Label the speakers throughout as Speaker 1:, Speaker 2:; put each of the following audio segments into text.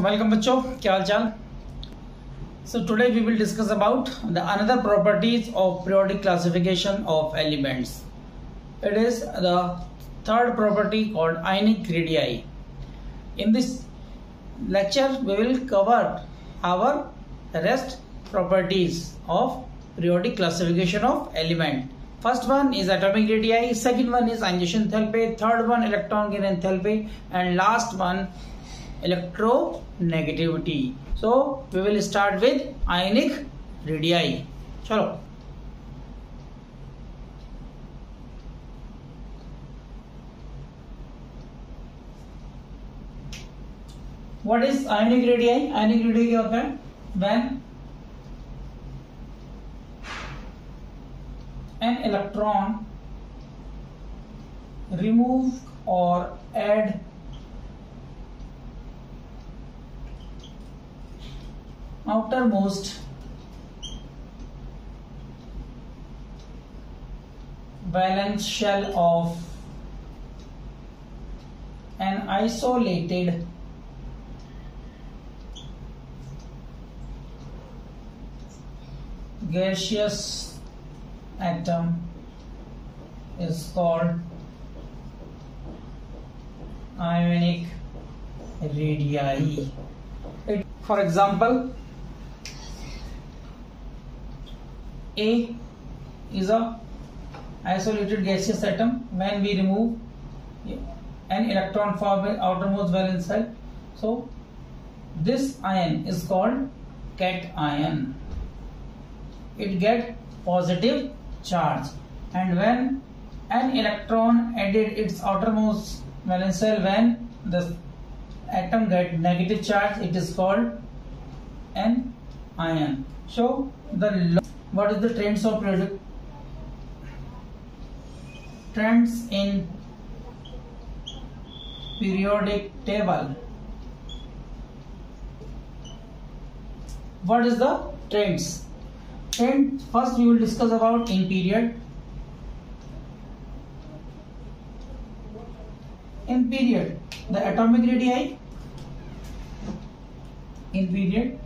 Speaker 1: Welcome बच्चों, क्या हाल चाल। So today we will discuss about the another properties of periodic classification of elements. It is the third property called ionic radii. In this lecture we will cover our rest properties of periodic classification of element. First one is atomic radii, second one is ionization enthalpy, third one electron gain enthalpy, and last one electronegativity. So we will start with ionic radii. चलो, what is ionic radii? Ionic radii क्या होता है? When an electron remove or add outermost valence shell of an isolated gaseous atom is called ionic radii. For example, A is a isolated gaseous atom. When we remove an electron from outermost valence shell, so this ion is called cation. It get positive charge, and when an electron added its outermost valence shell, when the atom get negative charge, it is called an ion. So what is the trends of trends in periodic table? What is the trends? First we will discuss about in period. In period, the atomic radii in period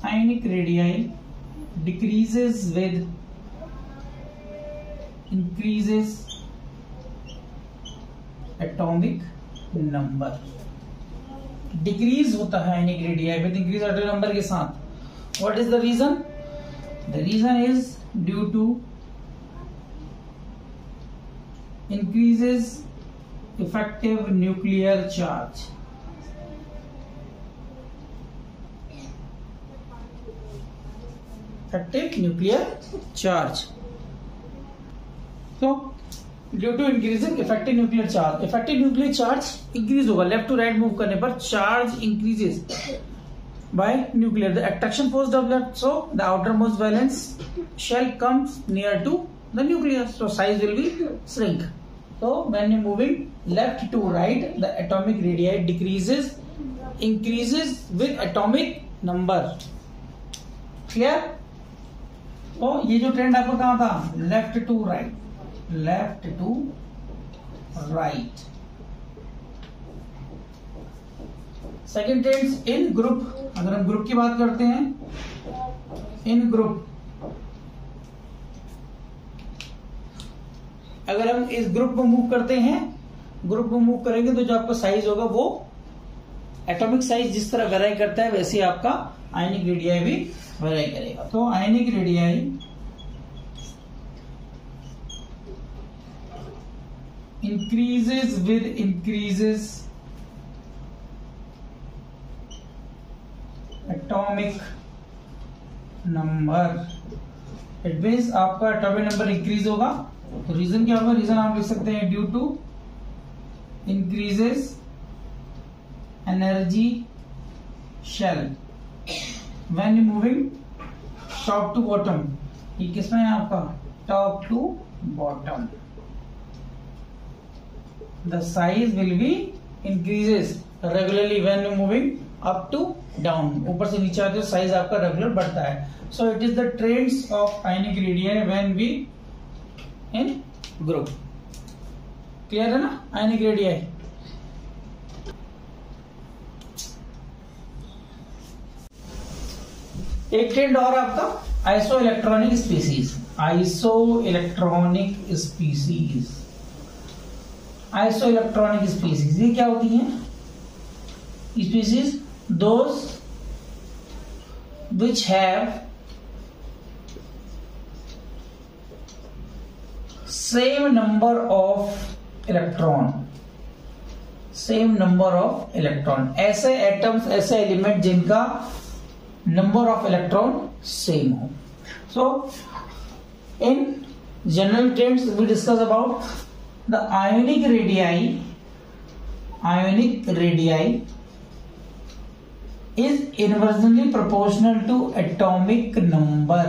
Speaker 1: ionic radii decreases with increases atomic number. Decrease होता है ionic radii with increase atomic number के साथ. What is the reason? The reason is due to increases effective nuclear charge. Effective nuclear charge. तो due to increasing effective nuclear charge, effective nuclear charge increase होगा. Left to right move करने पर charge increases by nuclear. The attraction force developed, so the outer most valence shell comes near to the nuclear, so size will B shrink. So when you moving left to right, the atomic radii decreases, increases with atomic number. Clear? तो ये जो trend आपको कहा था, left to right, left to right. Second trend in group. अगर हम group की बात करते हैं, इन ग्रुप, अगर हम इस ग्रुप में मूव करते हैं, ग्रुप में मूव करेंगे तो जो आपका साइज होगा वो एटॉमिक साइज जिस तरह वेराई करता है वैसे आपका आयनिक रेडियाई भी वेराई करेगा. तो आयनिक radii increases with increases atomic number. It means आपका एटॉमिक नंबर इंक्रीज होगा. तो रीजन क्या होगा? रीजन आप लिख सकते हैं due to increases energy shell when moving top to bottom. ये किसमें है आपका? Top to bottom. The size will be increases regularly when moving up to down. ऊपर से नीचे आते साइज आपका रेगुलर बढ़ता है. So it is the trends of ionic radii when we in group. Clear है ना, आयनिक रेडियाई। एक ट्रेंड और आपका iso electronic species. Iso electronic species, iso electronic species ये क्या होती हैं? Species those which have same number of electron, ऐसे एटम्स, ऐसे एलिमेंट जिनका नंबर ऑफ इलेक्ट्रॉन सेम हो। So in general trends we discuss about the ionic radii is inversely proportional to atomic number.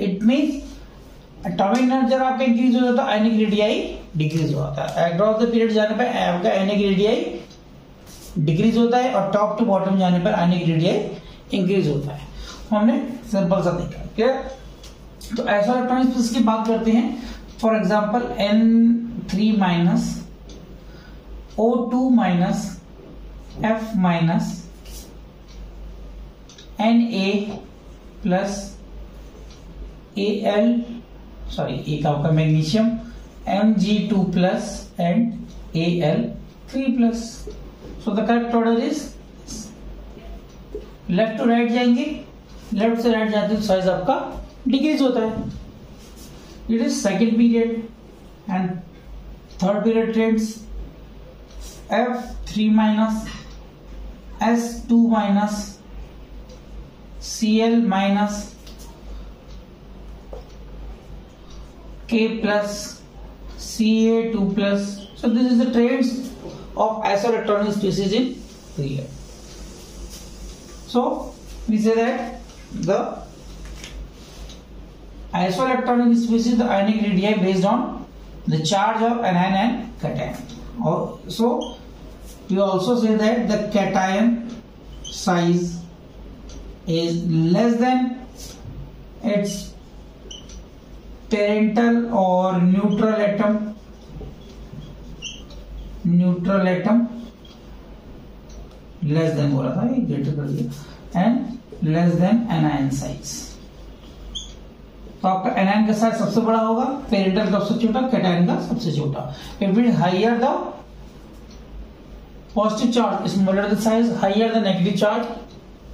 Speaker 1: It means atomic number जब आपका increase हो जाता है, ionic radii decrease होता है। अक्रॉस द पीरियड जाने पर आपका आयनिक रेडियाई डिक्रीज होता है और टॉप टू बॉटम जाने पर आयनिक रेडियाई इंक्रीज होता है। हमने सिंपल सा देखा, क्लियर। तो ऐसा इलेक्ट्रॉनिक्स की बात करते हैं। For example N3 minus O2 minus F minus Na plus Al, sorry एक आपका magnesium Mg2 plus and Al3 plus. So the correct order is left to right जाएंगे, लेफ्ट से राइट जाते तो साइज आपका डिक्रीज होता है। It is second period and third period trends F3 minus S2 minus Cl minus K plus Ca2 plus. So this is the trends of isoelectronic species in period. So we say that the isoelectronic species, the ionic radii based on the charge of anion and cation. So we also say that the cation size is less than its parental or neutral atom less than बोला था, ये greater कर दिया, and less than anion size। तो आपका anion का size सबसे बड़ा होगा, पेरेंटल का सबसे छोटा, कैटायन का सबसे छोटा। If it higher the positive charge smaller the size, higher the negative charge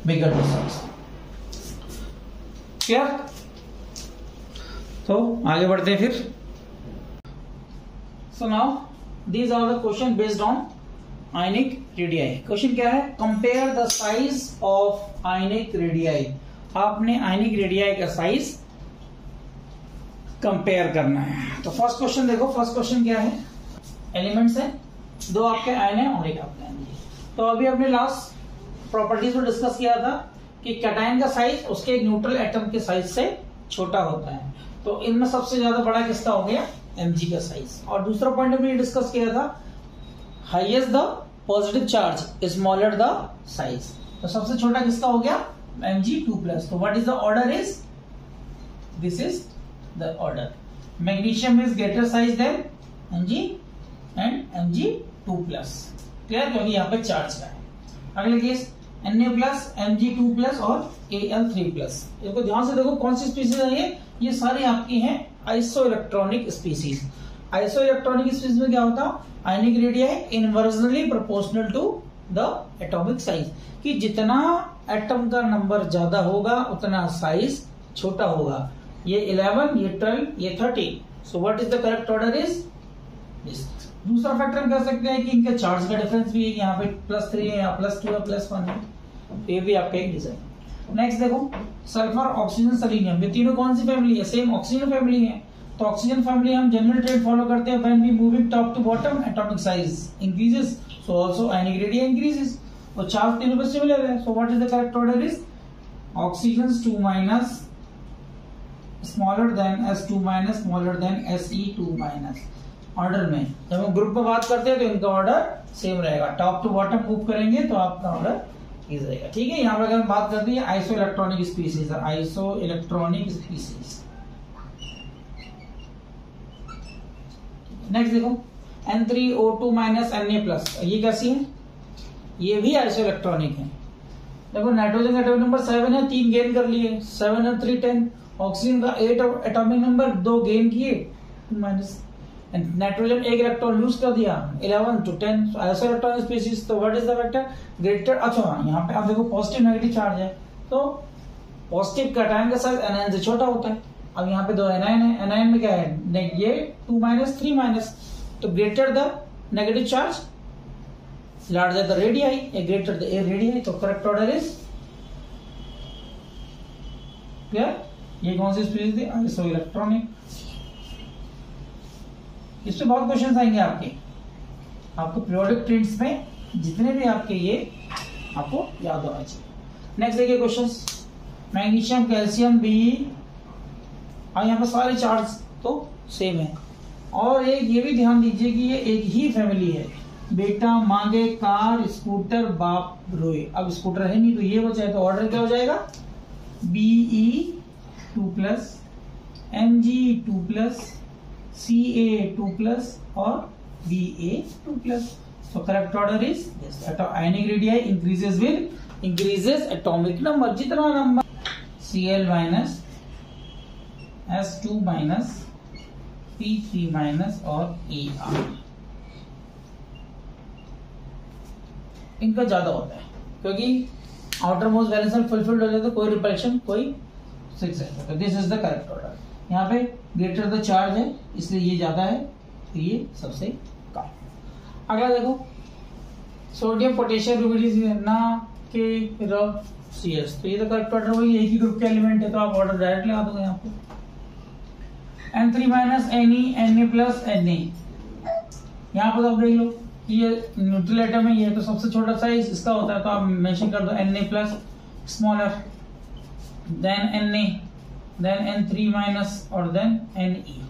Speaker 1: bigger the size. Clear? तो आगे बढ़ते हैं फिर। So now these are the question based on ionic radii. Question क्या है? Compare the size of ionic radii. आपने ionic radii का size compare करना है। तो फर्स्ट क्वेश्चन देखो, फर्स्ट क्वेश्चन क्या है? एलिमेंट्स है, दो आपके आयन है और एक आपका एन। तो अभी हमने लास्ट प्रॉपर्टीज में डिस्कस किया था कि कैटायन का साइज उसके न्यूट्रल एटम के साइज से छोटा होता है। तो इनमें सबसे ज्यादा बड़ा किसका हो गया? Mg का साइज। और दूसरा पॉइंट हमने डिस्कस किया था, highest the positive charge smaller the size. तो सबसे छोटा किसका हो गया? Mg2+। तो what is the order is? This is the order. Magnesium is greater size than Mg and Mg2+। Clear? क्योंकि यहाँ पे चार्ज का है। अगले केस Na+, Mg2+ और Al3+। इसको ध्यान से देखो, कौन सी स्पीसीज है ये सारी आपकी हैं iso electronic species. Iso electronic species में क्या होता? Ionic radii inversely proportional to the atomic size, कि जितना एटम का नंबर ज्यादा होगा उतना साइज छोटा होगा। ये 11, ये 12, ये 13। सो what is the correct order is this. दूसरा फैक्टर हम कह सकते हैं कि इनका चार्ज का डिफरेंस भी है, यहाँ पे +3 है, यहाँ +2 है, +1 है। तो ये भी आपका एक रीजन। नेक्स्ट देखो, सल्फर, ऑक्सीजन, सेलेनियम, ये तीनों कौन सी फैमिली है? सेम ऑक्सीजन फैमिली है। तो ऑक्सीजन फैमिली हम जनरल ट्रेंड फॉलो करते हैं, when we moving top to bottom atomic size increases, so also ionic radii increases. और चार्ज तीनों पे सिमिलर है। So what is the correct order is oxygen 2- smaller than S2- smaller than Se2-। Order में जब हम group में बात करते हैं तो इनका ऑर्डर सेम रहेगा, टॉप टू बॉटम मूव करेंगे तो आपका ऑर्डर इज रहेगा। ठीक है? यहाँ पर अगर हम बात करते हैं iso electronic species, iso electronic species. Next देखो N3O2 माइनस Na+, ये कैसी है? ये भी आइसो इलेक्ट्रॉनिक है। देखो नाइट्रोजन का एटॉमिक नंबर 7 है, 3 गेन कर लिए, 7 और 3 10। ऑक्सीजन का 8 एटॉमिक नंबर, 2 गेन किए, 2 माइनस। नाइट्रोजन 1 इलेक्ट्रॉन लूज कर दिया, 11 to 10। आइसो इलेक्ट्रॉनिक स्पीशीज, तो what is the vector? Greater. अच्छा यहाँ पे आप देखो पॉजिटिव नेगेटिव चार्ज है, तो पॉजिटिव कैटायन का साइज एनायन से छोटा होता है। अब यहाँ पे 2 एनायन है, एनायन में क्या है? ये 2 माइनस 3 माइनस, तो greater the negative charge, larger the radii, greater the air radii, तो करेक्ट ऑर्डर इज क्लियर। ये कौन सी स्पीशीज थी? Iso electronic. इस पे बहुत क्वेश्चंस आएंगे आपको पीरियोडिक ट्रेंड्स में, जितने भी आपके ये आपको याद होना चाहिए। नेक्स्ट देखिए क्वेश्चंस, मैग्नीशियम, कैल्शियम, बी, और यहाँ पे सारे चार्ज तो सेम है। और एक ये भी ध्यान दीजिए कि ये एक ही फैमिली है, बेटा मांगे कार, स्कूटर, बाप रोए। अब स्कूटर है नहीं तो ये बचा है, तो ऑर्डर क्या हो जाएगा? Be2+, Mg2+, Ca2+, और Ba2+। So correct order is yes. Ionic radii increases atomic number, जितना number Cl minus, S2 minus, P3 minus और Ar, इनका ज्यादा होता है, क्योंकि आउटर मोस्ट वैलेंस फुलफिल्ड हो जाता है, कोई रिपल्शन, कोई 6 है। तो this is the correct order. यहाँ पे ग्रेटर द चार्ज है, इसलिए ये ज्यादा है, तो ये सबसे कम। अगला देखो, सोडियम, पोटेशियम, रुबिडियम, ना के रब CS, तो ये तो करेक्ट ऑर्डर वही, एक ही ग्रुप के एलिमेंट है, तो आप ऑर्डर डायरेक्ट लगा दोगे यहाँ पे। N3 minus Na plus Na, यहाँ पर आप देख लो ये न्यूट्रल एटम है, ये तो सबसे छोटा साइज इसका होता है, तो आप मेंशन कर दो Na plus, smaller, than Na, then N3 minus, और then Ne।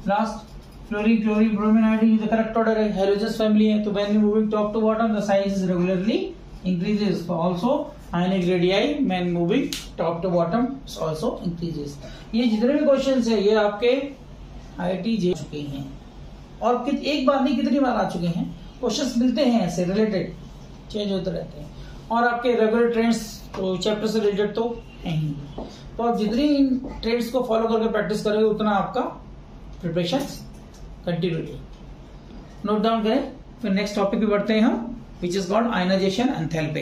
Speaker 1: Last fluorine, chlorine, bromine, iodine, ये करेक्ट ऑर्डर है, हेलोजस फैमिली है, तो when moving top to bottom the size is regularly increases, so also ionic radii when moving top to bottom also increases। ये जितने भी questions है ये आपके IIT जे चुके हैं, और एक बार नहीं कितनी बार आ चुके हैं। क्वेश्चंस मिलते हैं ऐसे रिलेटेड, चेंज होते रहते हैं, और आपके रेगुलर ट्रेंड्स तो चैप्टर से रिलेटेड तो है ही। तो आप जितनी इन ट्रेंड्स को फॉलो करके प्रैक्टिस करोगे उतना आपका प्रिपरेशन कंटिन्यू रहेगी। नोट डाउन करें, फिर नेक्स्ट टॉपिक पे बढ़ते हैं हम, which is called ionization enthalpy।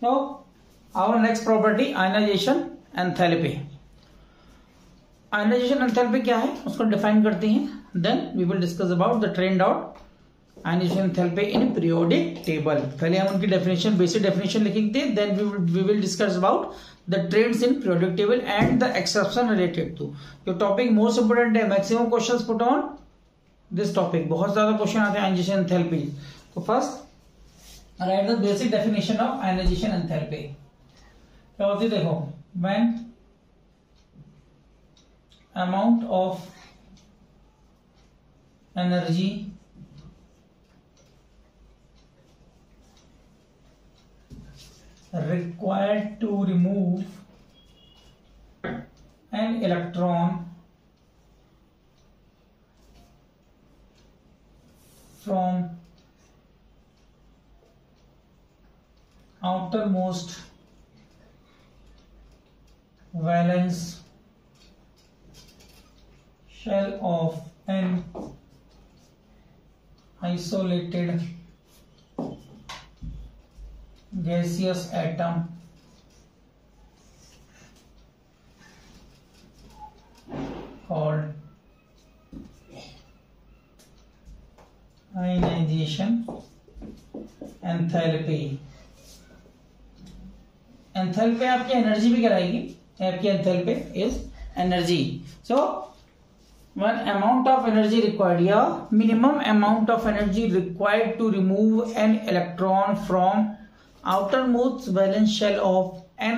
Speaker 1: Now, our next property, ionization enthalpy। Ionization enthalpy क्या है उसको डिफाइन करते हैं, then we will discuss about the trend out ionization enthalpy in periodic table। पहले हम उनकी डेफिनेशन, बेसिक डेफिनेशन लिखेंगे, then we will discuss about the trends in periodic table and the exception related to। जो topic most important है, maximum questions put on this topic, बहुत ज्यादा question आते हैं ionization enthalpy। तो first write the basic definition of ionization enthalpy. क्या होती है देखो, when amount of energy required to remove an electron from outermost valence shell of an isolated gaseous atom called ionization enthalpy। Enthalpy आपकी energy भी कराएगी, आपकी enthalpy is energy. So one amount of energy required, या minimum amount of energy required to remove an electron from outermost valence shell of an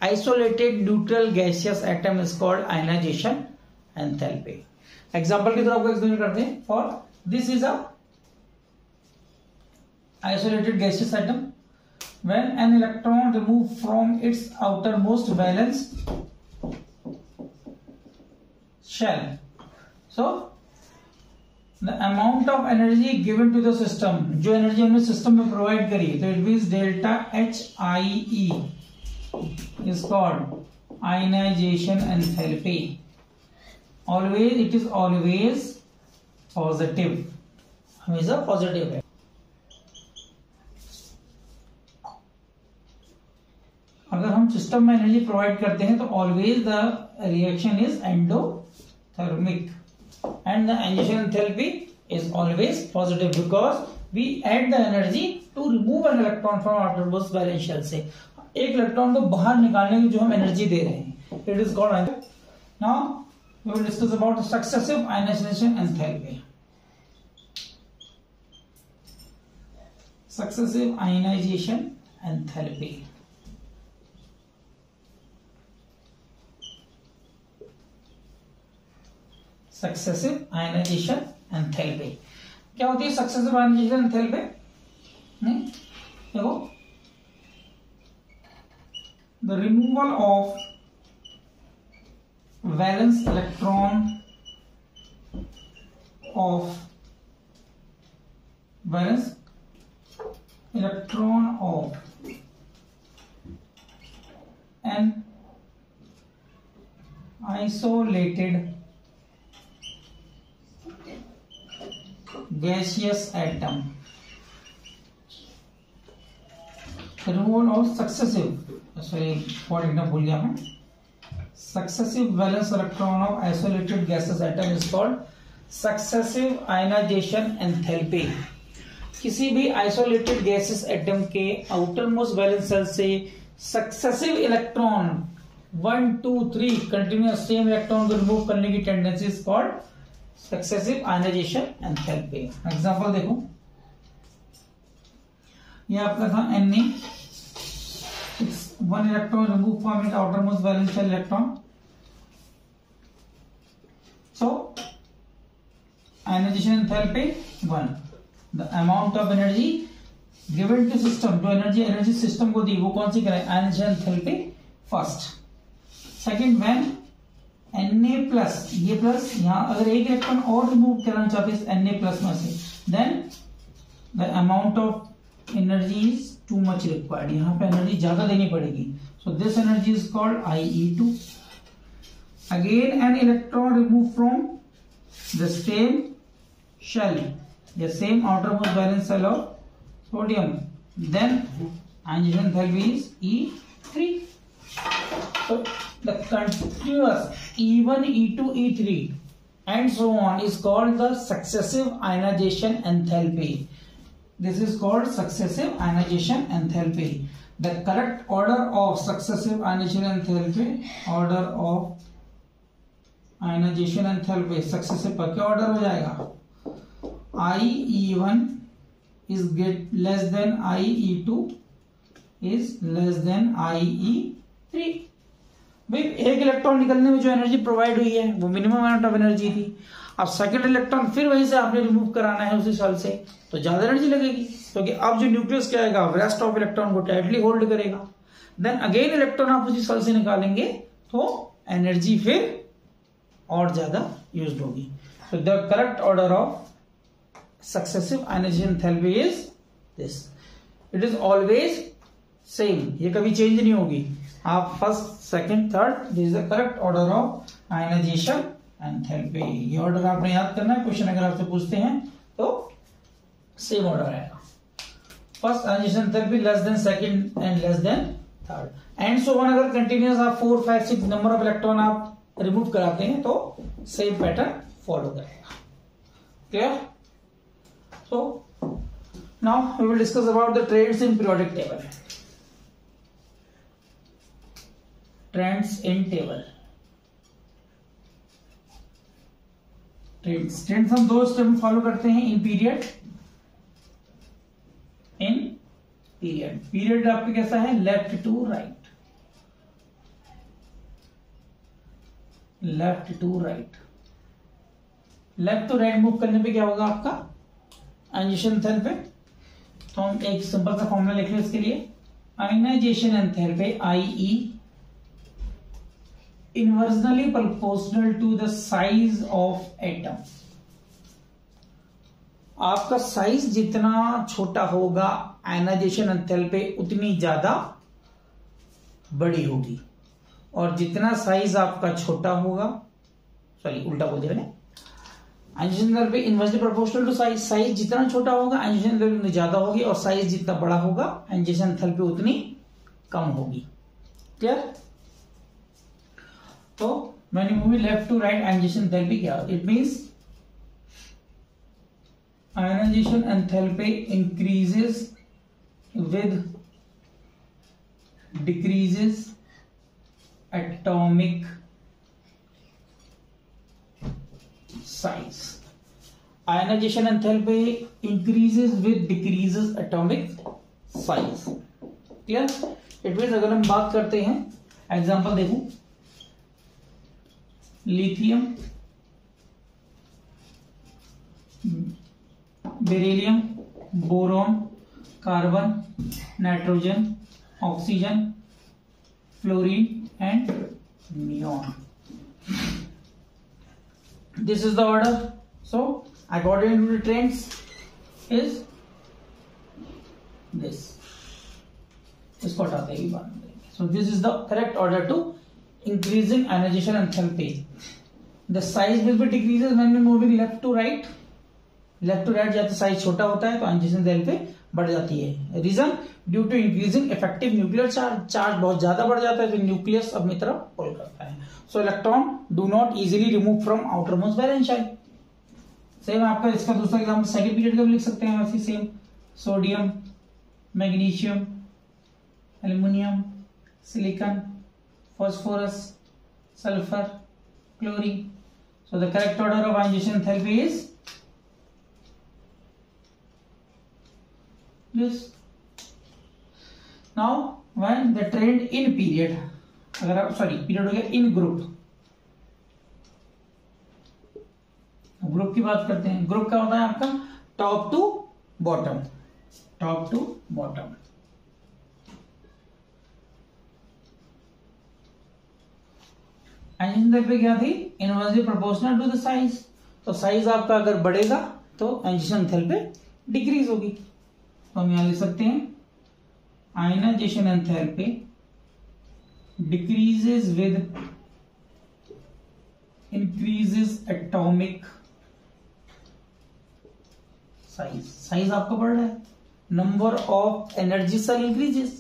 Speaker 1: isolated neutral gaseous atom is called ionization enthalpy। Example की तरह आपको explain करते हैं। For this is a isolated gaseous atom, when an electron removed from its outermost valence shell. So the amount of energy given to the system, जो energy हमने system में provide करी, तो it means delta HIE is called ionization enthalpy. Always it is always positive, हमेशा positive है. अगर हम system में एनर्जी प्रोवाइड करते हैं तो always the reaction is endothermic and the ionization enthalpy is always positive because we add the energy to remove an electron from outermost valence shell से एक इलेक्ट्रॉन को बाहर निकालने की जो हम एनर्जी दे रहे हैं, it is called. Now we will discuss about the successive ionization enthalpy. Successive ionization enthalpy. Successive ionization enthalpy क्या होती है? सक्सेसिव आयनाइजेशन एंथैल्पी देखो, the removal of valence electron of an isolated gaseous atom. Removal of successive, sorry what लिखना भूल गया मैं, successive valence electron of isolated gaseous atom is called successive ionization enthalpy. किसी भी isolated gaseous atom के outermost valence shell से successive electron 1 2 3 continuous same electron को remove करने की tendency is called successive ionization enthalpy. Example देखो, ये आपका था Na, one electron remove from it outermost valence shell electron. So ionization enthalpy 1, the amount of energy given to system, जो energy system को दी वो कौन सी कराए? Ionization enthalpy first. Second, when Na plus, ये प्लस यहाँ अगर एक इलेक्ट्रॉन और रिमूव करना चाहते हैं Na प्लस में से, then the amount of energy is too much required, यहाँ पे एनर्जी ज्यादा देनी पड़ेगी. So this energy is called IE2. Again an electron remove from the same shell, the same outermost valence shell of sodium, then ionization enthalpy is E3. So the continuous E1, E2, E3 and so on is called the successive ionization enthalpy. This is called successive ionization enthalpy. The correct order of successive ionization enthalpy, order of ionization enthalpy successive पर क्या order हो जाएगा? IE1 is less than IE2 is less than IE3. भाई एक electron निकलने में जो energy provide हुई है वो मिनिमम अमाउंट ऑफ एनर्जी थी. अब सेकंड इलेक्ट्रॉन फिर वहीं से आपने रिमूव कराना है उसी सेल से, तो ज्यादा एनर्जी लगेगी, क्योंकि अब जो न्यूक्लियस क्या आएगा, रेस्ट ऑफ इलेक्ट्रॉन को टाइटली होल्ड करेगा. देन अगेन इलेक्ट्रॉन आप उसी सेल से निकालेंगे तो एनर्जी फिर और ज्यादा यूज होगी. So the correct order of successive ionization enthalpy is this. It is always same, ये कभी चेंज नहीं होगी. आप first, second, third, this is the correct order of ionization enthalpy. ये ऑर्डर आपने याद करना है, क्वेश्चन अगर आपसे पूछते हैं तो सेम ऑर्डर आएगा. First ionization enthalpy less than second and less than third, and so on. अगर कंटिन्यूअस आप 4 5 6 नंबर ऑफ इलेक्ट्रॉन आप रिमूव कराते हैं तो सेम पैटर्न फॉलो करेगा. Clear? So now we will discuss about the trends in periodic table. Trends in table. Trends हम दो step में फॉलो करते हैं, इन पीरियड. पीरियड आपके कैसा है? Left to right, left to right. Left to right move करने पे क्या होगा आपका? Ionization enthalpy. तो हम एक सिंपल सा फॉर्मूला लिख लें इसके लिए. Ionization enthalpy IE inversely proportional to the size of atom. आपका साइज जितना छोटा होगा आयनाइजेशन एंथैल्पी उतनी ज्यादा बड़ी होगी, और जितना साइज आपका छोटा होगा, सॉरी उल्टा बोल दिया मैंने, ionization enthalpy inversely proportional to size. Size जितना छोटा होगा आयनाइजेशन एंथैल्पी उतनी ज्यादा होगी, और साइज जितना बड़ा होगा आयनाइजेशन एंथैल्पी उतनी कम होगी। क्लियर? तो when you move left to right ionization enthalpy क्या? It means ionization enthalpy increases with decreases atomic size. Ionization enthalpy increases with decreases atomic size. Clear? It means अगर हम बात करते हैं, एग्जाम्पल देखो, lithium, beryllium, boron, carbon, nitrogen, oxygen, fluorine and neon. This is the order. So according to the trends is this. इसको हटाते ही बात करेंगे। So this is the correct order to increasing ionization enthalpy. The size will be decreases when we moving left to right. Left to right जब size छोटा होता है तो ionization enthalpy बढ़ जाती है। Reason due to increasing effective nuclear charge. Charge बहुत ज्यादा बढ़ जाता है तो न्यूक्लियस अपनी तरफ पुल करता है। So electron do not easily remove from outer most valence shell. Same आपका इसका दूसरा एग्जाम्पल सेकंड पीरियड का भी लिख सकते हैं वैसे same. Sodium, magnesium, aluminium, silicon, phosphorus, sulfur, chlorine. So the correct order of ionization enthalpy is this. Now when the trend in period, अगर आप पीरियड हो गया इन ग्रुप, ग्रुप की बात करते हैं। ग्रुप क्या होता है आपका? Top to bottom, top to bottom. ionization enthalpy क्या थी? Inversely proportional to the size. तो साइज आपका अगर बढ़ेगा तो ionization enthalpy डिक्रीज होगी। तो हम यहां लिख सकते हैं ionization enthalpy decreases with increases atomic size. Size आपका बढ़ रहा है, number of energy shell increases,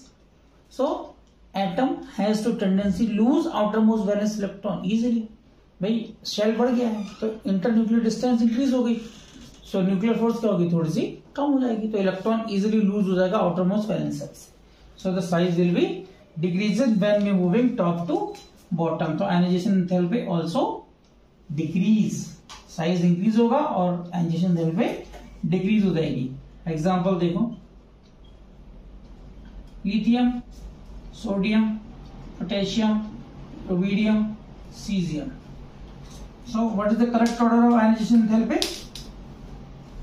Speaker 1: so atom has to tendency lose outermost valence electron easily. भाई शेल बढ़ गया है तो इंटरन्यूक्लियर डिस्टेंस इंक्रीज हो गई, सो न्यूक्लियर फोर्स क्या होगी? थोड़ी सी कम हो जाएगी, तो इलेक्ट्रॉन इजीली लूज हो जाएगा आउटरमोस्ट वैलेंस सेल से। So the size will be decreases when we moving top to bottom. तो ionization enthalpy also decrease, size increase होगा और आयनाइजेशन एंथैल्पी डिक्रीज हो जाएगी। एग्जांपल देखो, lithium, sodium, potassium, rubidium, caesium. So what is the correct order of ionization enthalpy?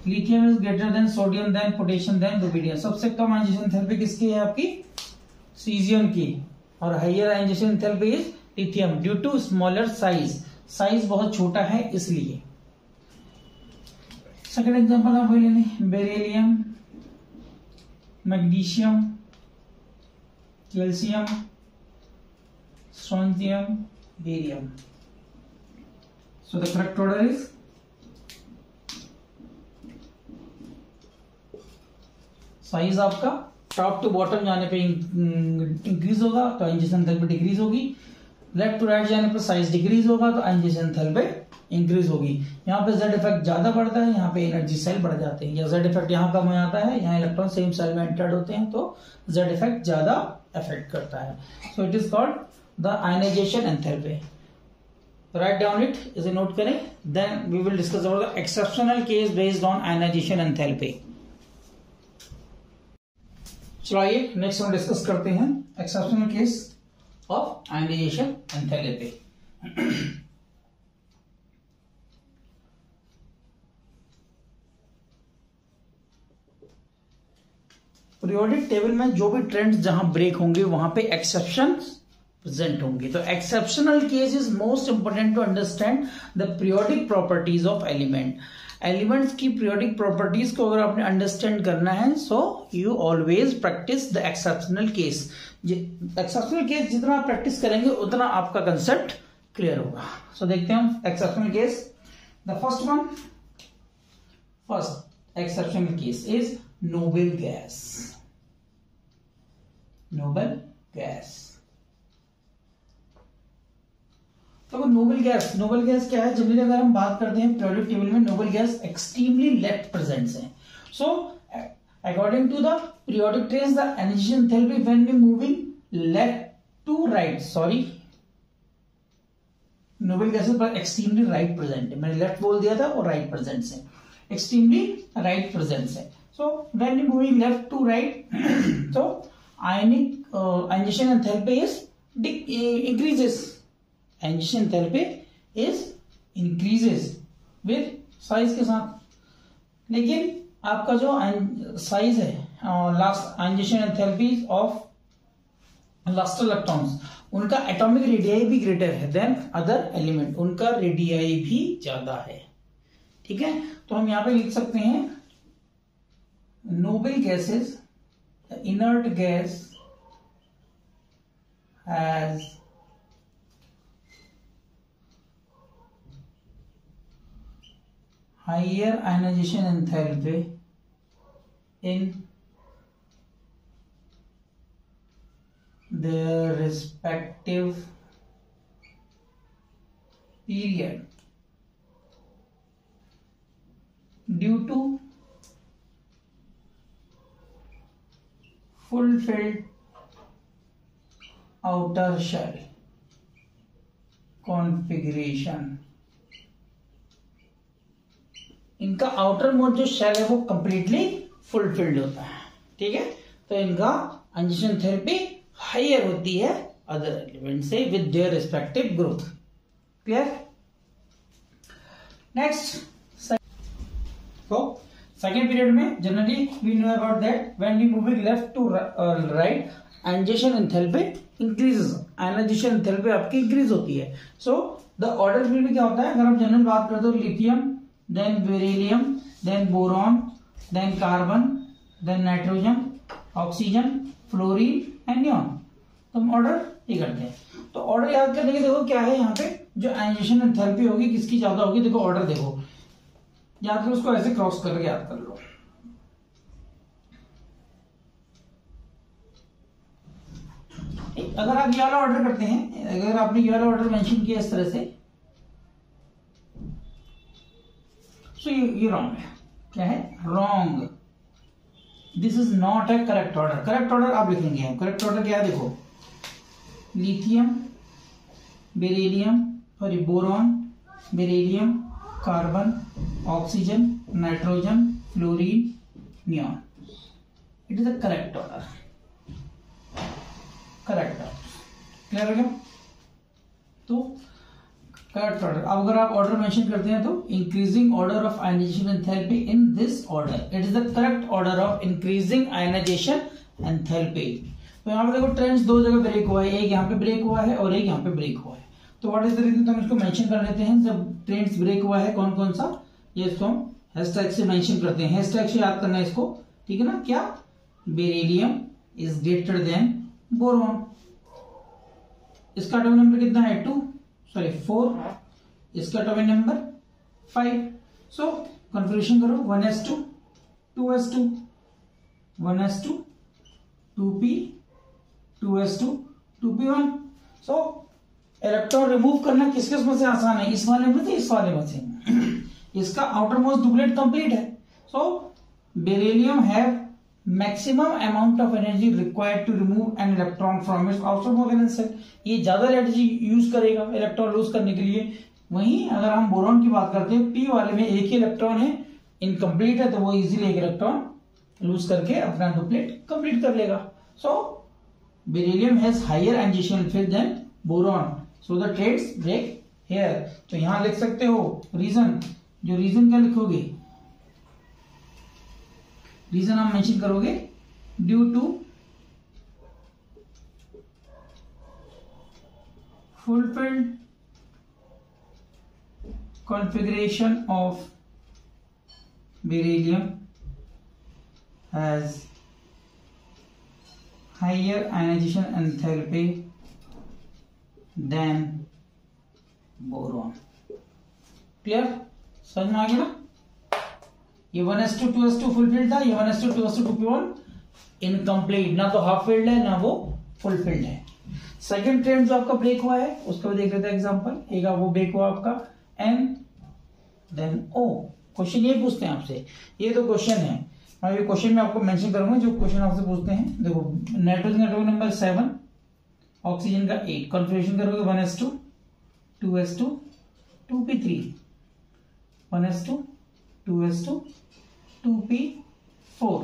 Speaker 1: Lithium is greater than sodium, then potassium, then rubidium. सबसे कम ionization enthalpy किसकी है आपकी? Caesium की। और higher ionization enthalpy is lithium due to smaller size. Size बहुत छोटा है इसलिए। सेकंड एग्जांपल आप वही लेने, beryllium, magnesium, calcium, strontium, barium. So the correct order is size आपका टॉप टू बॉटम जाने पे इंक्रीज होगा तो ionization enthalpy डिक्रीज होगी, लेफ्ट टू राइट जाने पर साइज डिक्रीज होगा तो ionization enthalpy इंक्रीज होगी। यहाँ पे Z इफेक्ट ज्यादा बढ़ता है, यहाँ पे एनर्जी सेल बढ़ जाते हैं, या Z इफेक्ट यहाँ कम हो जाता है, यहाँ इलेक्ट्रॉन सेम सेल में एंटर्ड होते हैं तो Z इफेक्ट ज्यादा इफेक्ट करता है। So it is called the ionization enthalpy। Write down it, इसे नोट करें, then we will discuss about the exceptional case based on ionization enthalpy। चलो आइए नेक्स्ट हम डिस्कस करते हैं exceptional case of ionization enthalpy. Periodic table में जो भी ट्रेंड्स जहां ब्रेक होंगे वहां पे एक्सेप्शन प्रेजेंट होंगे। तो exceptional case is most important to understand the periodic properties of element. Elements की पीरियोडिक प्रॉपर्टीज को अगर आपने अंडरस्टैंड करना है, so you always practice the exceptional case. Exceptional case जितना आप प्रैक्टिस करेंगे उतना आपका कंसेप्ट क्लियर होगा। सो देखते हैं हम exceptional case. The first exceptional case is noble gas. Noble gas, तो नोबल गैस क्या है? जनरली अगर हम बात करते हैं पीरियोडिक टेबल में, noble gas extremely left presents है। So according to the periodic trends the energy enthalpy when we moving left to right, sorry noble gases पर एक्सट्रीमली राइट प्रेजेंट है। मैंने लेफ्ट बोल दिया था, वो राइट प्रेजेंट है, एक्सट्रीमली राइट प्रेजेंट है। So when we moving left to right, तो ionic ionization enthalpy is increases. Anisotropy enthalpy is increases with size के साथ। लेकिन आपका जो साइज है, last ionization enthalpy of last electrons, उनका एटॉमिक रेडियाई भी ग्रेटर है देन अदर एलिमेंट, उनका रेडियाई भी ज्यादा है। ठीक है, तो हम यहां पे लिख सकते हैं noble gases, inert gas has higher ionization enthalpy in their respective period due to fulfilled outer shell configuration। इनका आउटर मोस्ट जो शेल है वो कंप्लीटली फुलफिल्ड होता है। ठीक है, तो इनका आयनाइजेशन एंथैल्पी हायर होती है अदर एलिमेंट से with their respective group. Clear? Next, तो सेकेंड पीरियड में generally we know about that when we moving left to right ionization enthalpy increases, ionization enthalpy आपकी इंक्रीज होती है। सो द ऑर्डर पीरियड में क्या होता है? अगर हम जनरल बात करते हो lithium, then beryllium, then boron, then carbon, then nitrogen, oxygen, fluorine and neon। तो हम ऑर्डर ये करते हैं। तो ऑर्डर याद करने के देखो क्या है यहाँ पे, जो आयनाइजेशन एंथैल्पी होगी किसकी ज्यादा होगी, देखो ऑर्डर देखो, याद करो, उसको ऐसे क्रॉस करके याद कर लो। अगर आप ये वाला ऑर्डर करते हैं, अगर आपने ये वाला ऑर्डर मेंशन किया इस तरह से, तो ये रॉन्ग है। क्या है? Wrong. This is not A correct order. Correct order आप लिखेंगे, हम करेक्ट ऑर्डर क्या है देखो, lithium, beryllium, sorry boron, beryllium, carbon, oxygen, nitrogen, fluorine, neon. It is a correct order. Correct order clear हो गया? तो करेक्ट ऑर्डर। अब अगर आप ऑर्डर मेंशन करते हैं तो increasing order of ionization enthalpy in this order, it is the correct order of increasing ionization enthalpy. तो यहाँ पे देखो ट्रेंड्स दो जगह ब्रेक हुआ है, एक यहाँ पे ब्रेक हुआ है और एक यहाँ पे ब्रेक हुआ है। तो व्हाट इज द रीजन, तो हम इसको मेंशन कर लेते हैं। जब ट्रेंड्स ब्रेक हुआ है कौन कौन सा, ये इसको हम हैशटैग से मेंशन करते हैं। हैशटैग से याद करना है इसको, ठीक है ना? क्या? Beryllium is greater then boron. इसका एटॉमिक नंबर कितना है? 4। इसका एटॉमिक नंबर 5। सो कन्फर्मेशन करो, 1s2 2s2 1s2 2p 2s2 2p1। सो इलेक्ट्रॉन रिमूव करना किसके में से आसान है? इस वाले में से, इस वाले में से। इसका आउटर मोस्ट डुप्लेट कंप्लीट है। So beryllium have maximum amount of energy required to remove an electron from its outermost valence shell. ये ज्यादा एनर्जी यूज करेगा इलेक्ट्रॉन लूज करने के लिए। वहीं अगर हम बोरॉन की बात करते हैं, पी वाले में एक ही इलेक्ट्रॉन है, इनकम्प्लीट है, तो वो इजीली एक इलेक्ट्रॉन लूज करके अपना डुप्लेट कंप्लीट कर लेगा। So beryllium has higher ionization enthalpy than boron, so the trends break here. तो यहां लिख सकते हो रीजन, जो रीजन क्या लिखोगे, रीजन आप मेंशन करोगे due to fulfilled configuration of beryllium has higher ionization enthalpy than boron. Clear? समझ में आ गया ना? ये 1s2 2s2 फुलफिल्ड था, ये 1s2 2s2 2p1 इनकम्प्लीट, ना तो हाफ फिल्ड है ना वो फुल फिल्ड है। सेकंड ट्रेंड जो आपका ब्रेक हुआ है उसका भी देख लेते हैं एग्जांपल। एक वो ब्रेक हुआ आपका N देन O। क्वेश्चन ये पूछते हैं आपसे, ये तो क्वेश्चन है, मैं ये क्वेश्चन में आपको मेंशन करूंगा जो क्वेश्चन आपसे पूछते हैं। देखो नाइट्रोजन का नंबर 7, ऑक्सीजन का 8, कॉन्फ़िगरेशन करोगे 1s2 2s2 2p3, 1s2 2s2 2p4.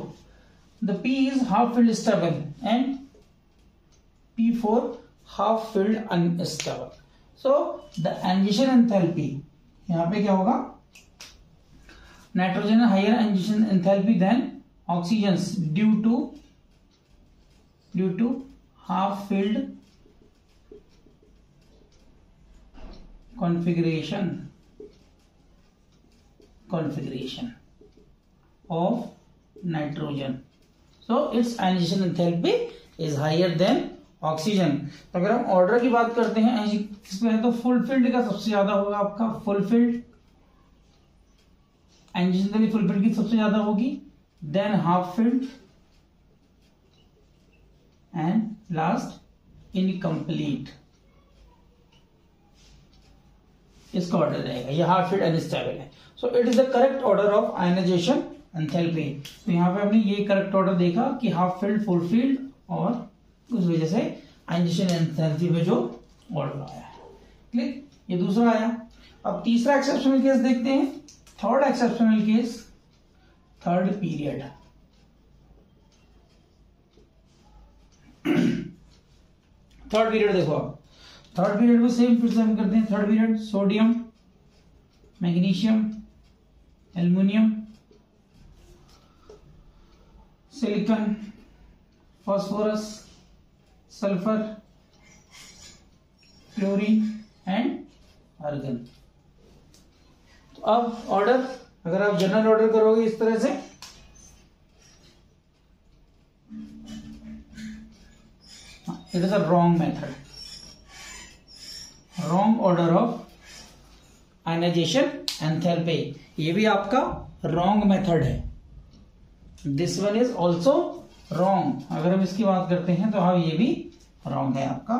Speaker 1: The P is half filled stable and P4 half filled unstable. So the ionization enthalpy यहाँ पे क्या होगा? Nitrogen higher ionization enthalpy than oxygens due to half filled configuration of nitrogen. So its ionization enthalpy is higher than oxygen. तो अगर हम order की बात करते हैं इसमें तो फुलफिल्ड का सबसे ज्यादा होगा आपका फुलफिल्ड, ionization फुलफिल्ड की सबसे ज्यादा होगी, than half filled and last incomplete. इसका ऑर्डर रहेगा, ये हाफ फिल्ड अनस्टेबल है। So it is the correct order of ionization enthalpy. तो यहाँ पे हमने ये करेक्ट ऑर्डर देखा कि हाफ फिल्ड फुल फिल्ड और उस वजह से आयनाइजेशन एंथैल्पी में जो ऑर्डर आया है। क्लिक? ये दूसरा आया। अब तीसरा एक्सेप्शनल केस देखते हैं। Third exceptional case, third period. Third period देखो, आप थर्ड पीरियड में सेम फिर से हम करते हैं। Third period sodium, magnesium, aluminium, silicon, phosphorus, sulphur, fluorine and argon. तो अब ऑर्डर अगर आप जनरल ऑर्डर करोगे इस तरह से, it is a wrong method, wrong order of ionization enthalpy. ये भी आपका रॉन्ग मेथड है। This one is also wrong. अगर हम इसकी बात करते हैं तो हाँ ये भी रॉन्ग है आपका,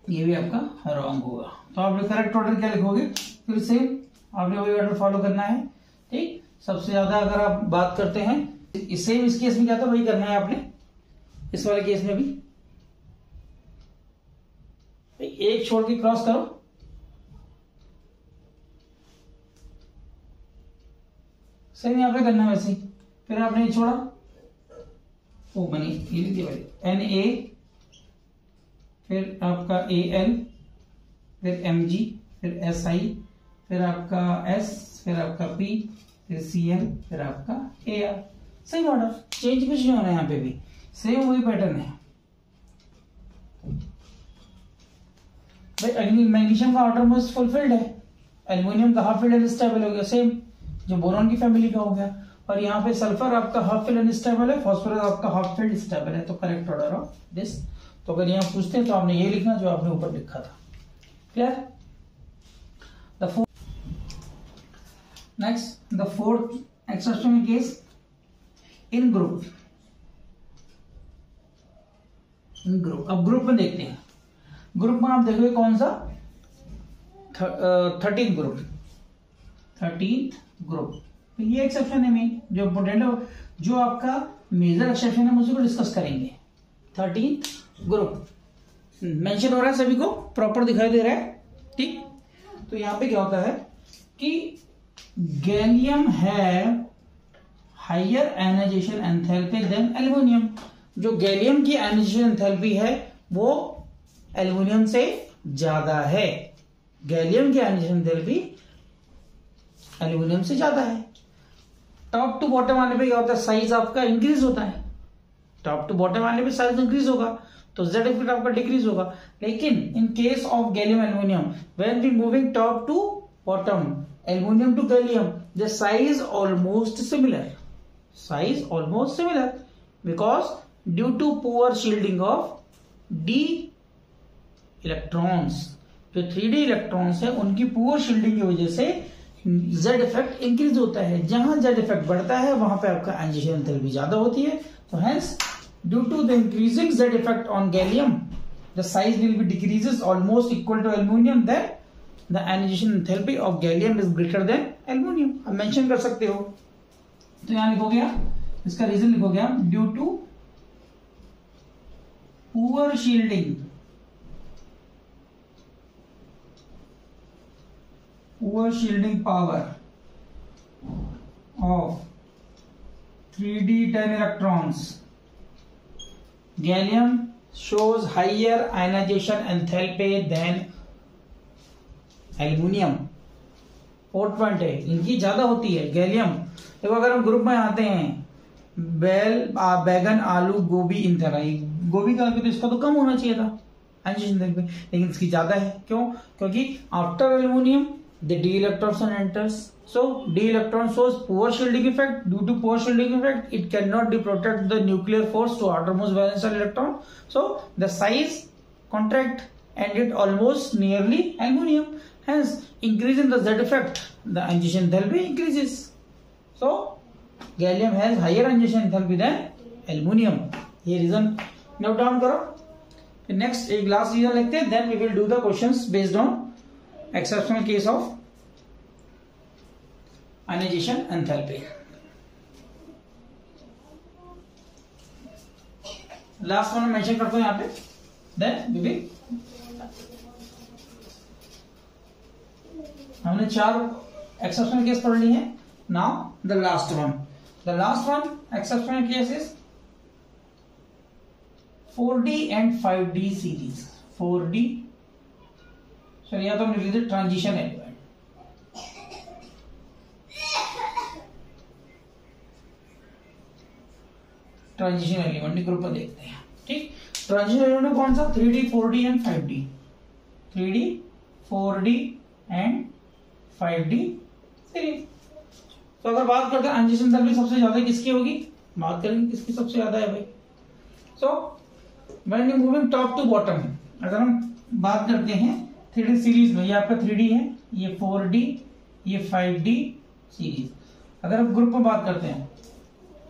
Speaker 1: ये भी आपका रॉन्ग होगा। तो आपने करेक्ट ऑर्डर क्या लिखोगे? फिर से आपने वही ऑर्डर फॉलो करना है। ठीक, सबसे ज्यादा अगर आप बात करते हैं सेम इस केस में क्या था वही करना है आपने, इस वाले केस में भी एक छोड़ के क्रॉस करो, सेम यहां पे करना है वैसे। फिर आपने ये छोड़ा, ओ मैंने ये लिख दिया Na, फिर आपका Al, फिर Mg, फिर Si, फिर आपका S, फिर आपका P, फिर Cl, फिर आपका Ar। सेम ऑर्डर, चेंज कुछ नहीं होना है, यहाँ पे भी सेम वही पैटर्न है भाई। मैग्नीशियम का ऑर्डर मोस्ट फुलफिल्ड है, एल्युमिनियम का हाफ फिल्ड अनस्टेबल हो गया, सेम जो बोरॉन की फैमिली का हो गया। और यहाँ पे सल्फर आपका हाफ फिल्ड अनस्टेबल है, फास्फोरस आपका हाफ फिल्ड स्टेबल है। तो करेक्ट ऑर्डर ऑफ दिस। तो अगर यहाँ पूछते हैं तो आपने ये लिखना जो आपने ऊपर लिखा था। Clear? Next the fourth exceptional case in group. In group, अब ग्रुप में देखते हैं। ग्रुप में आप देखोगे कौन सा? 13th group, 13th group. तो ये एक्सेप्शन है मेन जो इंपोर्टेंट है, जो आपका मेजर एक्सेप्शन है उसी को डिस्कस करेंगे। 13th ग्रुप मेंशन हो रहा है, सभी को प्रॉपर दिखाई दे रहा है। ठीक, तो यहां पे क्या होता है कि गैलियम है higher ionization enthalpy than aluminium. जो गैलियम की आयनाइजेशन एंथैल्पी है वो एल्युमिनियम से ज्यादा है। गैलियम की आयनाइजेशन एंथैल्पी एल्युमिनियम से ज्यादा है। टॉप टू बॉटम आने पे क्या होता है? साइज आपका इंक्रीज होता है। टॉप टू बॉटम आने पे साइज इंक्रीज होगा। तो z इफेक्ट आपका डिक्रीज होगा। लेकिन in case of gallium aluminium when we moving top to bottom, aluminium to gallium, the size almost similar because due to poor shielding of d electrons. जो 3d electrons है उनकी poor shielding की वजह से z effect increase होता है। जहां z effect बढ़ता है वहां पे आपका आयनाइजेशन एंथैल्पी ज्यादा होती है। तो hence due to the increasing z effect on gallium the size will be decreases almost equal to aluminium, then the ionization enthalpy of gallium is greater than aluminium. आप मेंशन कर सकते हो। तो यहां लिखोगे आप, इसका रीजन लिखोगे आप, due to poor shielding power of 3d 10 electrons, gallium shows higher ionization enthalpy than aluminium। 4th point है, इनकी ज्यादा होती है गैलियम। देखो अगर हम ग्रुप में आते हैं बैगन, आलू, गोभी, इन तरह, गोभी का तो इसका तो कम होना चाहिए था आयनाइजेशन एंथैल्पी, लेकिन इसकी ज्यादा है। क्यों? क्योंकि after aluminium the d electron enters, so d electron shows poor shielding effect. Due to poor shielding effect, it cannot protect the nuclear force to outermost valence shell electron, so the size contract and it almost nearly aluminum. Hence increase in the z effect, the ionization enthalpy increases. So gallium has higher ionization enthalpy than aluminum. ये reason note down करो। Next एक last reason लिखते हैं, then we will do the questions based on exceptional case of ionization enthalpy। Last one mention करता हूं यहां पे, then we will, हमने 4 एक्सेप्शनल केस पढ़ ली है। Now the last one exceptional case is 4D and 5D series. 4D sir या तो हम लिख लीजिए ट्रांजिशन एलिमेंट, ग्रुप में देखते हैं। ठीक, ट्रांजिशन एलिमेंट कौन सा? 3D 4D and 5D। 3D 4D and 5D series. तो अगर बात करते हैं आयनाइजेशन एंथैल्पी सबसे ज्यादा किसकी होगी, बात करेंगे किसकी सबसे ज्यादा है भाई। So when you moving top to bottom, अगर हम बात करते हैं 3D सीरीज में, ये आपका 3D है, ये 4D, ये 5D सीरीज। अगर हम ग्रुप में बात करते हैं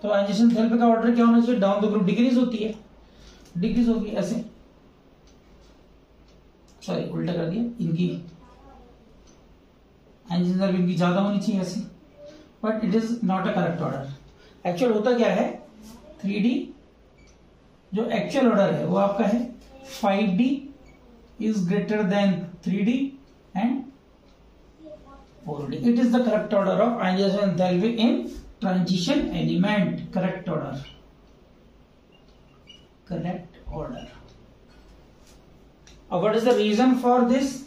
Speaker 1: तो आयनाइजेशन एंथैल्पी का ऑर्डर क्या होना चाहिए? डाउन द ग्रुप डिक्रीज होती है, डिक्रीज होगी ऐसे, सॉरी उल्टा कर दिया, इनकी आयनाइजेशन एंथैल्पी इनकी ज्यादा होनी चाहिए ऐसे, but it is not a correct order. Actual होता क्या है, 3D जो एक्चुअल ऑर्डर है वो आपका है 5D is greater than 3D and 4D. It is the correct order of ionization enthalpy in transition element. Correct order. What is the reason for this?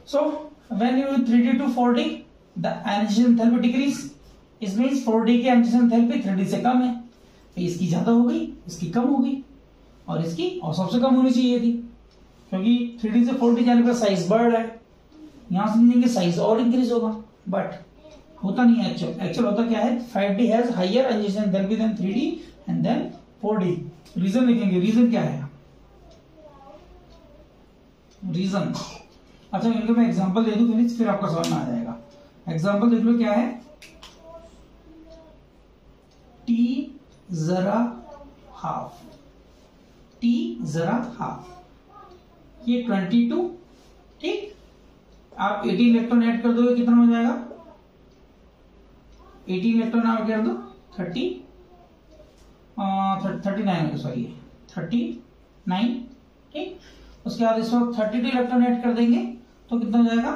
Speaker 1: So when you 3D to 4D, the ionization enthalpy decrease. It means 4D की ionization enthalpy 3D से कम है, इसकी ज्यादा हो गई, इसकी कम हो गई, और इसकी और सबसे कम होनी चाहिए थी, क्योंकि 3D से 4D जाने पर साइज बढ़ रहा है, यहां समझेंगे साइज और इंक्रीज होगा, बट होता नहीं है। एक्चुअल होता क्या है, 5D has higher ionization enthalpy than 3D and then 4D। Reason लिखेंगे, रीजन क्या है, रीजन, अच्छा इनको मैं एग्जांपल दे दूं फिर आपका समझ में आ जाएगा। एग्जांपल देख लो क्या है, T जरा हाफ, T जरा हाफ, ये 22, ठीक, आप 18 इलेक्ट्रॉन ऐड कर दोगे कितना हो जाएगा, 18 इलेक्ट्रॉन आप कर दो 39, सॉरी 39, ठीक। उसके बाद इस वक्त 32 इलेक्ट्रॉन ऐड कर देंगे तो कितना हो जाएगा,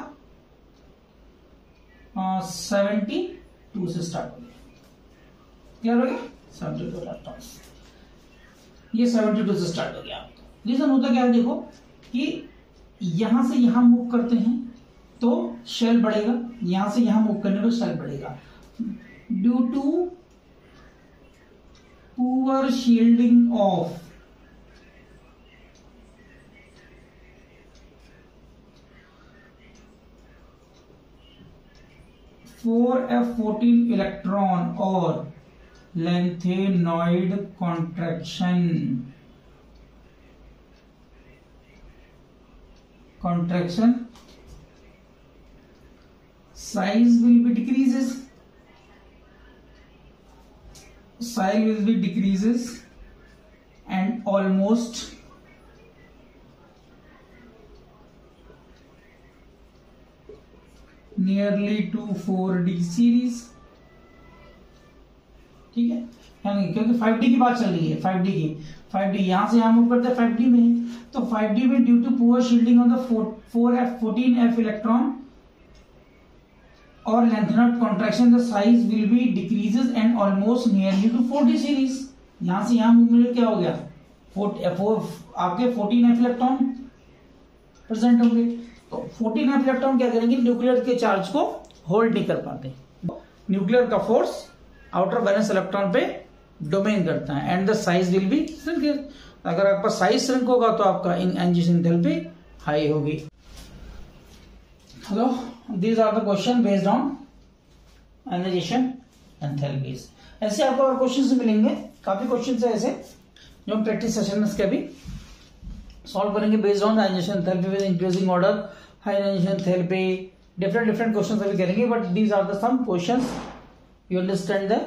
Speaker 1: 72 से स्टार्ट हो गया, क्लियर हो गया, 72 इलेक्ट्रॉन, ये 72 से स्टार्ट हो गया। रीजन होता क्या है, देखो कि यहां से यहां मूव करते हैं तो शेल बढ़ेगा, यहां से यहां मूव करने पर शेल बढ़ेगा। Due to poor shielding of 4f14 electron और lanthanoid contraction size will be decreases and almost nearly to 4D series. ठीक है, क्योंकि 5D की बात चल रही है, 5D यहां से यहां मूव करते हैं 5D में, तो 5D में due to poor shielding of the 4f14f electron और lengthened contraction the size will be decreases and almost nearly to 4D series. यहां से यहां मूवमेंट क्या हो गया, आपके 14f इलेक्ट्रॉन प्रेजेंट होंगे, तो 14f इलेक्ट्रॉन क्या करेंगे, न्यूक्लियर के चार्ज को होल्ड नहीं कर पाते. न्यूक्लियर का फोर्स आउटर वैलेंस इलेक्ट्रॉन पे डोमेन करता है and the size will B shrink. अगर आपका साइज श्रिंक होगा तो आपका आयनाइजेशन एंथैल्पी हाई होगी. Hello, these are the question based on ionization enthalpies. ऐसे आपको और क्वेश्चंस मिलेंगे, काफी क्वेश्चंस है ऐसे जो हम प्रैक्टिस सेशन में इसके अभी सॉल्व करेंगे based on ionization enthalpy with increasing order, high ionization enthalpy, different questions अभी करेंगे, but these are the some questions you understand the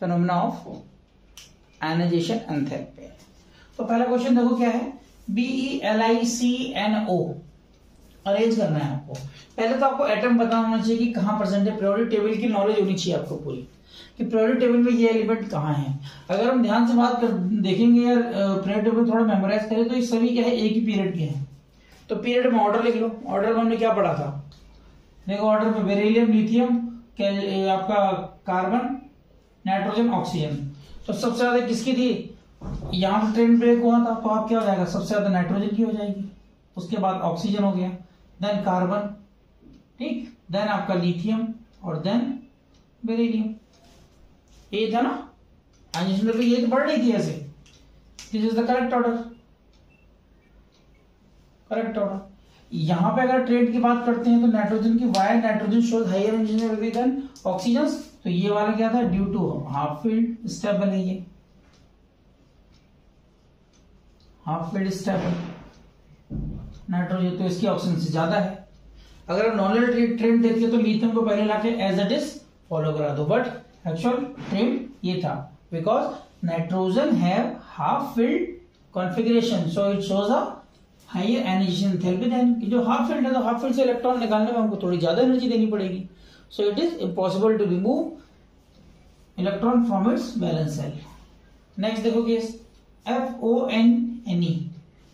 Speaker 1: phenomena of ionization enthalpy. तो पहला क्वेश्चन देखो क्या है, BeLiCNO अरेंज करना है आपको. पहले तो आपको एटम पता होना चाहिए कि कहां प्रेजेंट है, पीरियोडिक टेबल की नॉलेज होनी चाहिए आपको पूरी कि पीरियोडिक टेबल में ये एलिमेंट कहां है. अगर हम ध्यान से बात कर देखेंगे यार, पीरियोडिक टेबल थोड़ा मेमोराइज करें तो ये सभी क्या है, एक ही पीरियड के हैं. तो पीरियड में ऑर्डर लिख लो. ऑर्डर में हमने क्या पढ़ा था, देखो ऑर्डर में बेरिलियम, लिथियम, आपका कार्बन, नाइट्रोजन, ऑक्सीजन. तो सबसे ज्यादा किसकी थी, यहां से ट्रेन ब्रेक हुआ था, तो आप क्या हो जाएगा, सबसे ज्यादा नाइट्रोजन की हो जाएगी, उसके बाद ऑक्सीजन हो गया, देन कार्बन, ठीक, देन आपका लिथियम और देन बेरिलियम. ये था ना आयनाइजेशन पे, ये तो बढ़ रही थी ऐसे. This is the correct order. यहां पे अगर ट्रेड की बात करते हैं तो नाइट्रोजन की, why nitrogen shows higher energy than oxygen, तो ये वाला क्या था, due to half filled stable है, ये हाफ फील्ड स्टेबल नाइट्रोजन, तो इसकी ऑक्सीजन से ज्यादा है. अगर नॉर्मल ट्रेंड देखिए तो लिथियम को पहले लाके एज इट इज फॉलो करा दो, बट एक्चुअल ट्रेंड ये था because nitrogen have half filled configuration, so it shows a higher ionization enthalpy than. जो हाफ फील्ड है तो हाफ फील्ड से इलेक्ट्रॉन निकालने में हमको थोड़ी ज्यादा एनर्जी देनी पड़ेगी, so it is impossible to remove electron from its valence shell. Next देखो केस FONNE,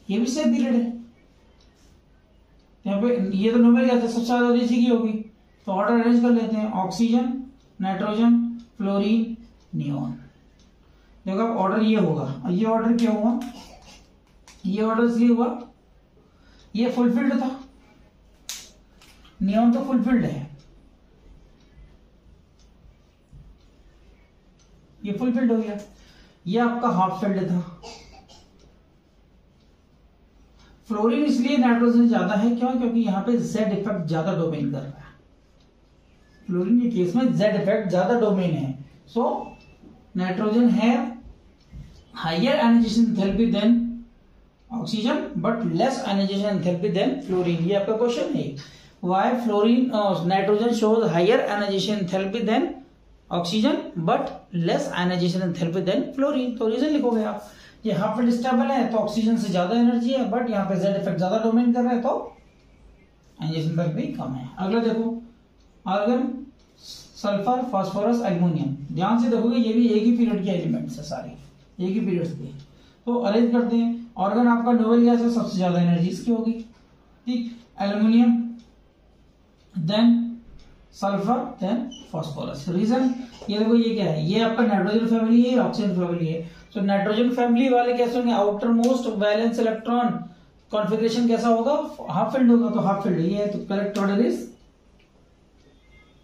Speaker 1: ये भी सेम पीरियड है. यहाँ पे ये तो नंबर क्या था, सबसे ज्यादा इसी की होगी, तो ऑर्डर अरेंज कर लेते हैं, ऑक्सीजन, नाइट्रोजन, फ्लोरीन, नियोन. देखो अब ऑर्डर ये होगा, ये ऑर्डर क्या हुआ, ये ऑर्डर इसलिए हुआ, ये फुलफिल्ड था, नियोन तो फुलफिल्ड है, ये फुलफिल्ड हो गया. ये आपका हाफ फिल्ड था. फ्लोरीन इसलिए नाइट्रोजन ज्यादा है, क्यों, क्योंकि यहां पे जेड इफेक्ट ज्यादा डोमेन कर रहा है. फ्लोरीन के केस में जेड इफेक्ट ज्यादा डोमेन है, so nitrogen have higher ionization enthalpy than oxygen but less ionization enthalpy than fluorine. ये आपका क्वेश्चन है, why fluorine nitrogen shows higher ionization enthalpy than oxygen but less ionization enthalpy than fluorine. तो reason लिखोगे आप, ये half filled stable है तो oxygen से ज्यादा एनर्जी है, बट यहाँ पे जेड इफेक्ट ज्यादा डोमेन कर रहा है तो आयनाइजेशन एंथैल्पी भी कम है. अगला देखो आर्गन, सल्फर, फास्फोरस, एल्युमिनियम. ध्यान से देखोगे ये भी एक ही पीरियड के एलिमेंट्स है, सारे एक ही पीरियड के. तो अरेंज करते हैं. ऑर्गन आपका नोबेल गैस है, सबसे ज्यादा एनर्जी इसकी होगी, ठीक, aluminium, then sulphur, then phosphorus. Reason ये देखो, ये क्या है, ये आपका नाइट्रोजन फैमिली है, ऑक्सीजन फैमिली है. तो नाइट्रोजन फैमिली वाले कैसे होंगे, outer most valence electron configuration कैसा होगा, हाफ फील्ड होगा, तो हाफ फील्ड ये है, तो करेक्ट ऑर्डर इज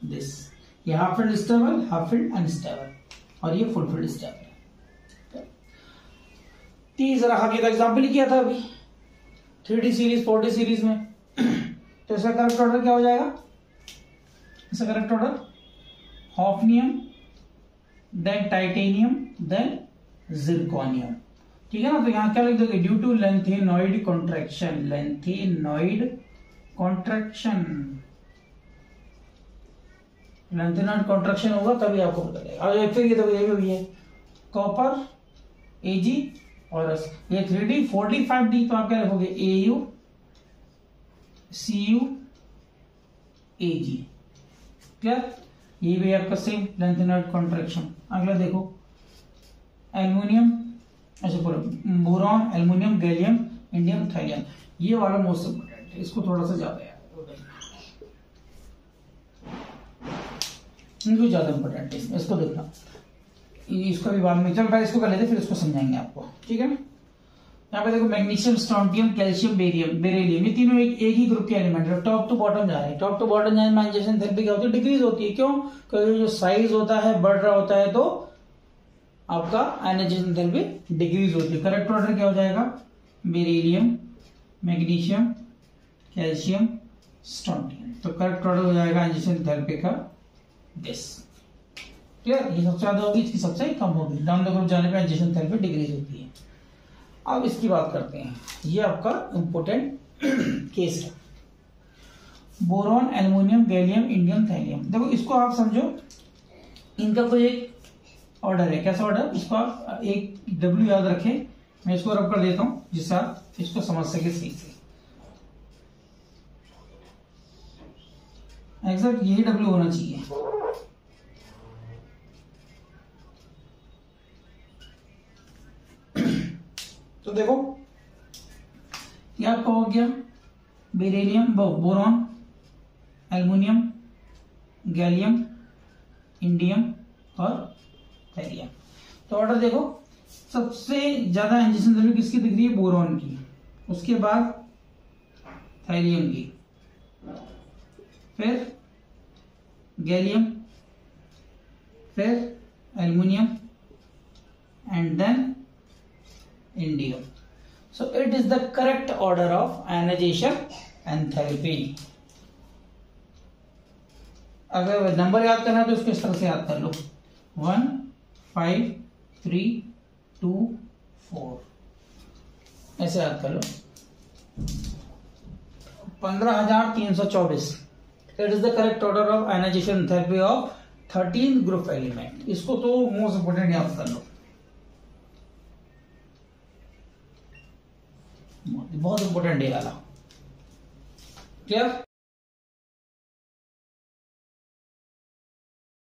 Speaker 1: दिस. ये half filled stable, half field unstable, और ये फुल फील्ड स्टेबल. तीसरा आगे का एग्जाम्पल ही किया था अभी 3D सीरीज 4D सीरीज में. तो इसका करेक्ट ऑर्डर क्या हो जाएगा, इसका correct order hafnium, then titanium, then zirconium. ठीक है ना। तो यहां क्या लिख दोगे, due to lanthanoid contraction, lanthanoid contraction, lanthanoid contraction होगा तभी आपको पता चलेगा। और फिर ये तो ये भी है कॉपर, एजी और एस, ये 3D 4D 5D, तो आप क्या लिखोगे AU CU AG। क्लियर, ये भी आपका सेम लेंथेनॉइड कॉन्ट्रैक्शन। अगला देखो एल्युमिनियम, अच्छा बोरॉन, एल्युमिनियम, गैलियम, इंडियम, थाइलियम, ये वाला मोस्ट इंपोर्टेंट है, इसको थोड़ा सा ज्यादा याद इनको ज्यादा इंपोर्टेंट है, इसको देखना, इसको भी बाद में चल रहा है, इसको कर लेते फिर इसको समझाएंगे आपको। ठीक है, यहाँ पे देखो मैग्नीशियम, स्ट्रोंटियम, कैल्शियम, बेरिलियम, ये तीनों एक ही ग्रुप के एलिमेंट है, टॉप टू बॉटम जा रहे हैं। टॉप टू बॉटम जाने में आयनाइजेशन थेरेपी क्या होती है, डिक्रीज होती है। क्यों, क्योंकि जो साइज होता है बढ़ रहा होता है तो आपका आयनाइजेशन थेरेपी डिक्रीज होती है। करेक्ट ऑर्डर क्या हो जाएगा, बेरिलियम, मैग्नीशियम, कैल्शियम, स्ट्रोंटियम। तो करेक्ट ऑर्डर हो जाएगा आयनाइजेशन थेरेपी का दिस। क्लियर, ये सबसे ज्यादा होगी, इसकी सबसे कम होगी। डाउन द ग्रुप जाने पे आयनाइजेशन थेरेपी डिक्रीज होती है। अब इसकी बात करते हैं, ये आपका इंपोर्टेंट केस है, बोरॉन, एल्युमिनियम, गैलियम, इंडियम, थाइलियम। देखो इसको आप समझो, इनका कोई एक ऑर्डर है। कैसा ऑर्डर, इसको आप एक W याद रखें, मैं इसको रब कर देता हूं जिससे आप इसको समझ सके सही से। एग्जैक्ट यही W होना चाहिए। तो देखो ये आपका हो गया beryllium, boron, aluminium, gallium, indium और थाइलियम। तो ऑर्डर देखो, सबसे ज्यादा आयनाइजेशन थेरेपी किसकी दिख रही है, बोरॉन की, उसके बाद थाइलियम की, फिर गैलियम, फिर aluminium and then indium. So it is the correct order of ionization and therapy. अगर नंबर याद करना है तो इसको इस तरह से याद कर लो, 1 5 3 2 4, ऐसे याद कर लो। 15,324 it is the correct order of ionization therapy of 13 group element. इसको तो मोस्ट इंपोर्टेंट याद कर लो, बहुत इंपोर्टेंट है वाला। क्लियर।